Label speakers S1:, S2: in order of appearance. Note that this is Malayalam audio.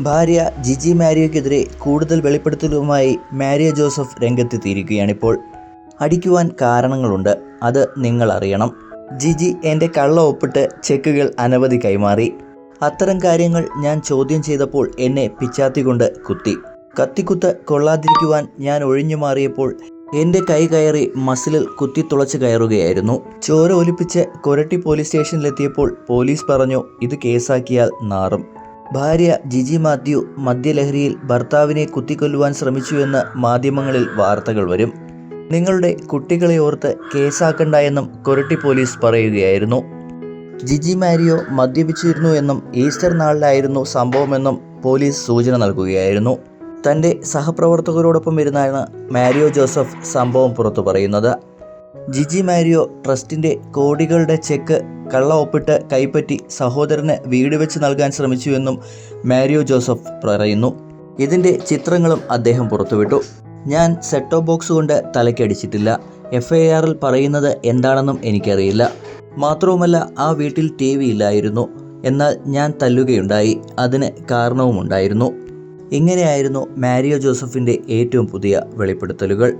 S1: ഭാര്യ ജിജി മാരിയോയ്ക്കെതിരെ കൂടുതൽ വെളിപ്പെടുത്തലുമായി മാരിയോ ജോസഫ് രംഗത്തെത്തിയിരിക്കുകയാണിപ്പോൾ. അടിക്കുവാൻ കാരണങ്ങളുണ്ട്, അത് നിങ്ങൾ അറിയണം. ജിജി എൻ്റെ കള്ള ഒപ്പിട്ട് ചെക്കുകൾ അനവധി കൈമാറി. അത്തരം കാര്യങ്ങൾ ഞാൻ ചോദ്യം ചെയ്തപ്പോൾ എന്നെ പിച്ചാത്തി കുത്തി. കത്തിക്കുത്ത് കൊള്ളാതിരിക്കുവാൻ ഞാൻ ഒഴിഞ്ഞു മാറിയപ്പോൾ എൻ്റെ കൈ കയറി മസിലിൽ കുത്തിത്തുളച്ച് കയറുകയായിരുന്നു. ചോര ഒലിപ്പിച്ച് കൊരട്ടി പോലീസ് സ്റ്റേഷനിലെത്തിയപ്പോൾ പോലീസ് പറഞ്ഞു, ഇത് കേസാക്കിയാൽ നാറും. ഭാര്യ ജിജി മാത്യു മദ്യലഹരിയിൽ ഭർത്താവിനെ കുത്തിക്കൊല്ലുവാൻ ശ്രമിച്ചുവെന്ന് മാധ്യമങ്ങളിൽ വാർത്തകൾ വരും. നിങ്ങളുടെ കുട്ടികളെ ഓർത്ത് കേസാക്കണ്ട എന്നും കൊരട്ടി പോലീസ് പറയുകയായിരുന്നു. ജിജി മാരിയോ മദ്യപിച്ചിരുന്നു എന്നും ഈസ്റ്റർ നാളിലായിരുന്നു സംഭവമെന്നും പോലീസ് സൂചന നൽകുകയായിരുന്നു. തൻ്റെ സഹപ്രവർത്തകരോടൊപ്പം ഇരുന്നാണ് മാരിയോ ജോസഫ് സംഭവം പുറത്തു പറയുന്നത്. ജിജി മാരിയോ ട്രസ്റ്റിൻ്റെ കോടികളുടെ ചെക്ക് കള്ള ഒപ്പിട്ട് കൈപ്പറ്റി സഹോദരന് വീട് വെച്ച് നൽകാൻ ശ്രമിച്ചുവെന്നും മാരിയോ ജോസഫ് പറയുന്നു. ഇതിൻ്റെ ചിത്രങ്ങളും അദ്ദേഹം പുറത്തുവിട്ടു. ഞാൻ സെറ്റോ ബോക്സ് കൊണ്ട് തലയ്ക്കടിച്ചിട്ടില്ല. FIRൽ പറയുന്നത് എന്താണെന്നും എനിക്കറിയില്ല. മാത്രവുമല്ല, ആ വീട്ടിൽ TV ഇല്ലായിരുന്നു. എന്നാൽ ഞാൻ തല്ലുകയുണ്ടായി, അതിന് കാരണവുമുണ്ടായിരുന്നു. ഇങ്ങനെയായിരുന്നു മാരിയോ ജോസഫിൻ്റെ ഏറ്റവും പുതിയ വെളിപ്പെടുത്തലുകൾ.